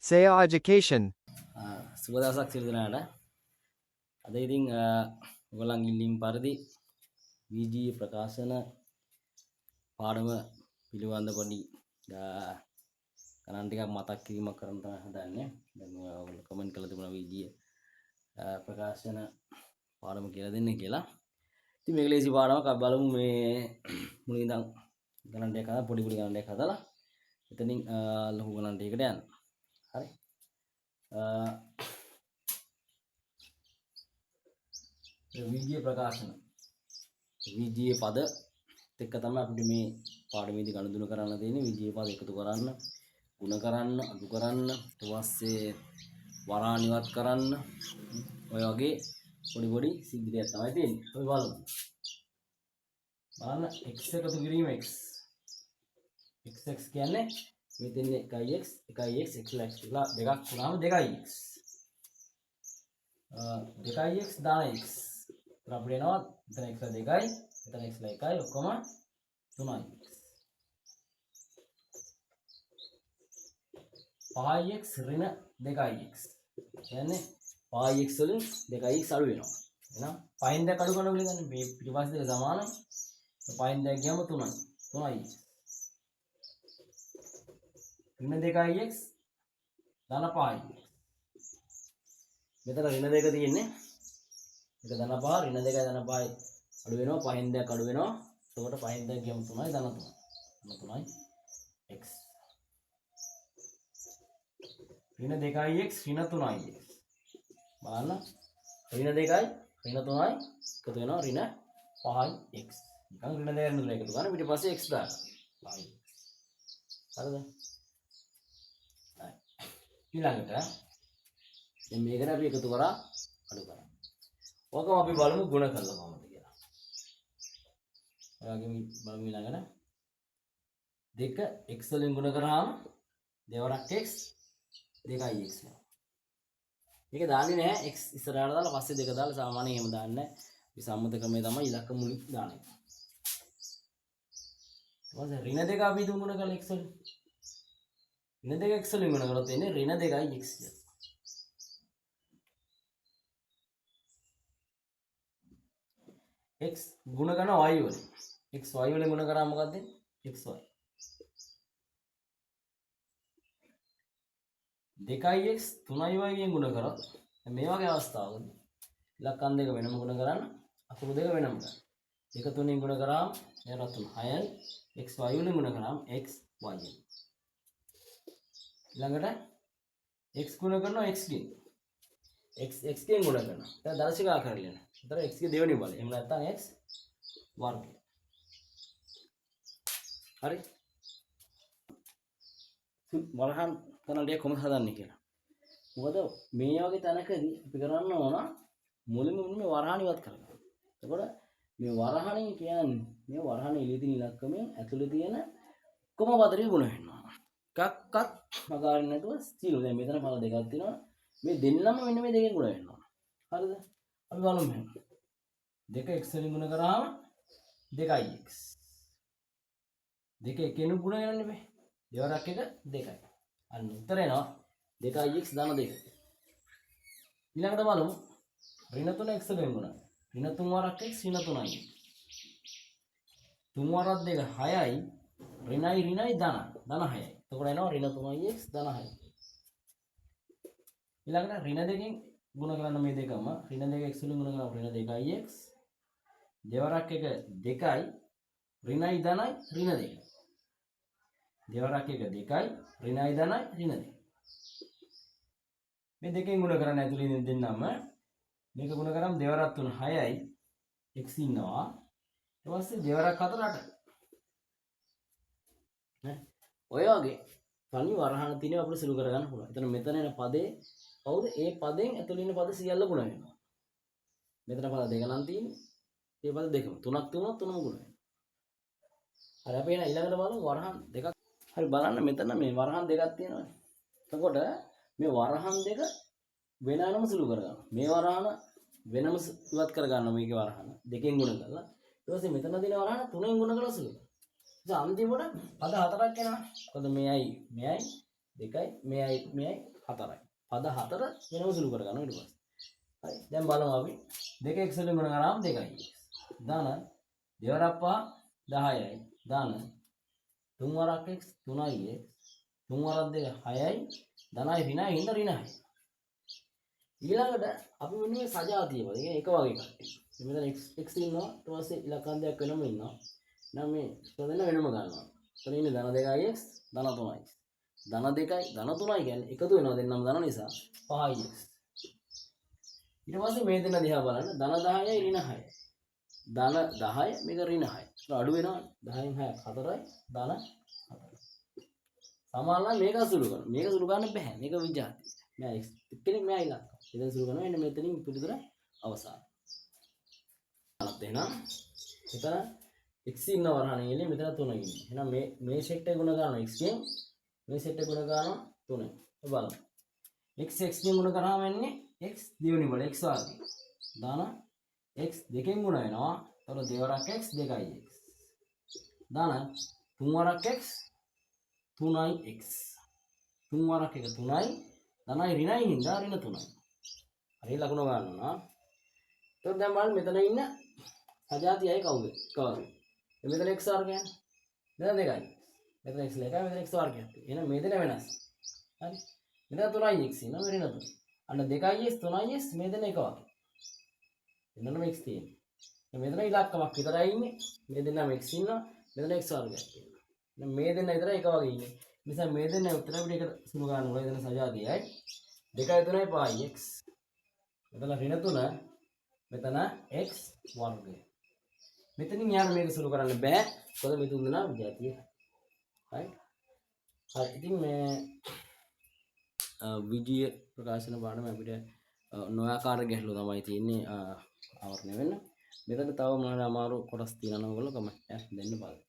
SEO education. සුබ දවසක් සියලු දෙනාට. අද ඉතින් ඔයගොල්ලන් ඉල්ලීම් පරිදි VGA ප්‍රකාශන පාඩම පිළිබඳ පොඩි ගණන් ටිකක් මතක් කිරීමක් කරන්න තමයි හදන්නේ. දැන් ඔයගොල්ලෝ කමෙන්ට් කරලා තිබුණා VGA ප්‍රකාශන පාඩම කියලා දෙන්න කියලා. ඉතින් මේක ලේසි පාඩමක්. අපි බලමු මේ මුලින් ඉඳන් ගණන් ටිකක් හදලා පොඩි ගණන් ටිකක් හදලා එතනින් ලොකු ගණන් ටිකකට යන්න. හරි. VGA ප්‍රකාශන VGA පද එක්ක තමයි අපිට මේ පාඩමේදී ගණුදුන කරන්න තියෙන්නේ. VGA පද එකතු කරන්න, ගුණ කරන්න, අඩු කරන්න, ඊට පස්සේ වරහන් ඉවත් කරන්න, ඔය වගේ පොඩි පොඩි සිද්ධියක් තමයි තියෙන්නේ. අපි බලමු. බලන්න x එකතු කිරීම x කියන්නේ මෙතන 1x 1x x දෙකක් වුණාම 2x 2x දාන x අපිට එනවා මෙතන x 2යි මෙතන x 1යි ඔක්කොම 3යි 5x ඍණ 2x කියන්නේ 5x වලින් 2x අඩු වෙනවා. එහෙනම් 5න් දෙක අඩු කරනවා කියලා ගන්න මේ පිටිපස්ස දෙක සමානයි. 5න් දෙක ගියම 3යි 3යි ඍණ 2x ධන 5යි මෙතන ඍණ 2 තියෙන්නේ එක ධන 5 ඍණ 2 ධන 5යි අඩු වෙනවා 5න් දෙක අඩු වෙනවා. එතකොට 5න් දෙක ගියම 3යි ධන 3යි x ඍණ 2x ඍණ 3යි බලන්න ඍණ 2යි ඍණ 3යි එකතු වෙනවා ඍණ 5යි x නිකන් ඍණ 2 ඍණ 3 එකතු කරන පිටිපස්සේ x දාන්න 5යි හරිද ඊළඟට දැන් මේකට අපි එකතු කරා අඩු කරා. ඕකම අපි බලමු ගුණ කරලා කොහොමද කියලා. ඔයාගේ බලමු ඊළඟට 2 x වලින් ගුණ කරාම දෙවරක් x 2යි x වෙනවා. මේක දාන්නේ නැහැ x ඉස්සරහට දාලා පස්සේ 2 දාලා සාමාන්‍යයෙන් එහෙම දාන්නේ නැහැ. මේ සම්මත ක්‍රමය තමයි ඉලක්ක මුලින් දාන්නේ. ඊට පස්සේ ඍණ 2 අපි දුන් ගුණ කරලා x වලින් ඍණ 2 x වලින් ගුණ කරලා තියෙන්නේ ඍණ 2යි x කියලා. x ගුණ කරන y වලින් x y වලින් ගුණ කරාම මොකක්ද xy 2x 3y ගෙන් ගුණ කරොත් මේ වගේ අවස්ථාවකදී ඉලක්කම් දෙක වෙනම ගුණ කරන්න අකුරු දෙක වෙනම ගන්න. 1 3න් ගුණ කරාම එනවා 3 6යි xy වලින් ගුණ කරාම xy ඊළඟට x ගුණ කරනවා x ගෙන් x ගෙන් ගුණ කරනවා. දැන් දර්ශිකා කරගෙන. ඒතර x ගේ දෙවෙනි බලය. එහෙම නැත්නම් x වර්ගය. හරි. වරහන් කනලිය කොහොමද හදන්නේ කියලා. මොකද මේ වගේ තැනකදී අපි කරන්න ඕන මුලින්ම මේ වරහන් ඉවත් කරගන්න. එතකොට මේ වරහණේ කියන්නේ මේ වරහණේ එළියේ තියෙන ඉලක්කමෙන් ඇතුලේ තියෙන කොම පදරිය ගුණ වෙනවා. එකක්වත් මගාරින් නැතුව සීල. දැන් මෙතන පද දෙකක් තියෙනවා. මේ දෙන්නම මෙන්න මේ දෙකෙන් ගුණ වෙනවා. හරිද? අපි බලමු මෙහෙම. 2x වලින් ගුණ කරාම 2x. 2 එකෙන් ගුණ වෙනන්නේ මේ. දෙවරක් එක 2යි. අන්න උත්තර එනවා 2x ධන 2. ඊළඟට බලමු ඍණ 3x වලින් ගුණ. ඍණ 3 වරක් x ඍණ 3යි. 3 වරක් 2 6යි. ඍණයි ධන 6යි. එතකොට එනවා ඍණ 3x ධන 6යි. ඊළඟට ඍණ 2කින් ගුණ කරන්න මේ දෙකම ඍණ 2x වලින් ගුණ කරනවා ඍණ 2x දෙවරක් එක 2යි ඍණයි ධනයි ඍණ 2 දෙවරක් එක 2යි ඍණයි ධනයි ඍණ 2 මේ දෙකෙන් ගුණ කරන්න ඇතුළේ දෙන්නම මේක ගුණ කරාම දෙවරක් 3 6යි x ඉන්නවා ඊට පස්සේ දෙවරක් 4 8යි නේ ඔය වගේ තනි වරහන තියෙනවා අපිට සිදු කර ගන්න පුළුවන්. එතන මෙතන එන පදේ කවුද? ඒ පදෙන් ඇතුළේ ඉන්න පද සියල්ල ගුණ වෙනවා. මෙතන පද දෙක නම් තියෙන්නේ. ඒ පද දෙකම තුනක් තුනක් තුනම ගුණ වෙනවා. හරි අපි එන ඊළඟට බලමු වරහන් දෙකක්. හරි බලන්න මෙතන මේ වරහන් දෙකක් තියෙනවා. එතකොට මේ වරහන් දෙක වෙනම සිදු කර ගන්න. මේ වරහන වෙනම ඉවත් කර ගන්න මේකේ වරහන දෙකෙන් ගුණ කරලා ඊට පස්සේ මෙතන තියෙන වරහන තුනෙන් ගුණ කරලා සිදු කරනවා. අන්තිමට පද 4ක් එනවා. මොකද මෙයයි දෙකයි මෙයයි 4යි. පද 4 වෙනම සුළු කරගන්නවා ඊට පස්සේ. හරි. දැන් බලමු අපි 2x වලින් ගුණ කරාම 2යි. දාන 2 වරක් 5 10යි. දාන 3 වරක් x 3යි x 3 වරක් 2 6යි. ධනයි ඍණයි හින්දා ඍණයි. ඊළඟට අපි මෙන්න මේ සජාතිය වල කියන්නේ එක වගේ කට්ටිය. මෙතන x ඉන්නවා ඊට පස්සේ ඉලක්කම් දෙකක් වෙනම ඉන්නවා. නම් මේ දෙන්න වෙනම ගන්නවා. එතන ඉන්නේ ධන 2යි x ධන 3යි. ධන 2යි ධන 3යි කියන්නේ එකතු වෙනවා දෙන්නම ධන නිසා 5යි x. ඊට පස්සේ මේ දෙන්න දිහා බලන්න ධන 10යි ඍණ 6යි. ධන 10 මේක ඍණ 6යි. ඒක අඩු වෙනවා 10න් 6 4යි ධන 4යි. සමානලා මේක සුළු කරනවා. මේක සුළු කරන්න බෑ. මේක විජාතිය. මෙයා x කෙනෙක් මෙයා ඉලක්ක. ඉතින් සුළු කරනවා එන්න මෙතනින් පිළිතුර අවසාන. අනත් එහෙනම් එතන x ඉන්න වරහණේ ඉන්නේ මෙතන 3 ඉන්නේ. එහෙනම් මේ සෙට් එක ගුණ කරනවා x ගෙන් මේ සෙට් එක ගුණ කරනවා 3ෙන්. බලමු. x ගෙන් ගුණ කරාම එන්නේ x දෙවෙනි වල x වර්ගය. දාන x දෙකෙන් ගුණ වෙනවා. එතකොට දෙවරක් x 2යි x. දාන 3 වරක් x 3යි x. 3 වරක් එක 3යි. ධනයි ඍණයි හින්දා ඍණ 3යි. හරි ලකුණ ගන්නවා. එතකොට දැන් බලන්න මෙතන ඉන්න සජාතියයි කවුද? කවුද? මෙතන x වර්ගයනේ. මෙතන 2යි. මෙතන x එකයි මෙතන x වර්ගයක්. එහෙනම් මේ දෙන වෙනස්. හරි. මෙතන 3යි x ඉන්නවා මෙතන 3. අන්න 2යි x 3යි x මේ දෙන එක වගේ. එන්නම x තියෙනවා. මෙතන ඉලක්කමක් විතරයි ඉන්නේ. මේ දෙන්නම x ඉන්නවා මෙතන x වර්ගයක් තියෙනවා. එහෙනම් මේ දෙන්න විතරයි එක වගේ ඉන්නේ. නිසා මේ දෙන්න උත්තර අපිට එකට සුළු ගන්න ඕනේ. එතන සජාතියයි 2යි 3යි 5යි x. මෙතන ඍණ 3 මෙතන x වර්ගය. මෙතනින් යාර මේක සුළු කරන්න බෑ. මොකද මේ තුන් දෙනා විජාතිය. හරි. හරි. ඉතින් මේ විජය ප්‍රකාශන පාඩම අපිට නොආකාර ගැටලු තමයි තියෙන්නේ ආවරණය වෙන්න. මෙතන තව මොනවාරි අමාරු කොටස් තියෙනවා නම් ඔයගොල්ලෝ කමෙන්ට් එකක් දෙන්න බලන්න.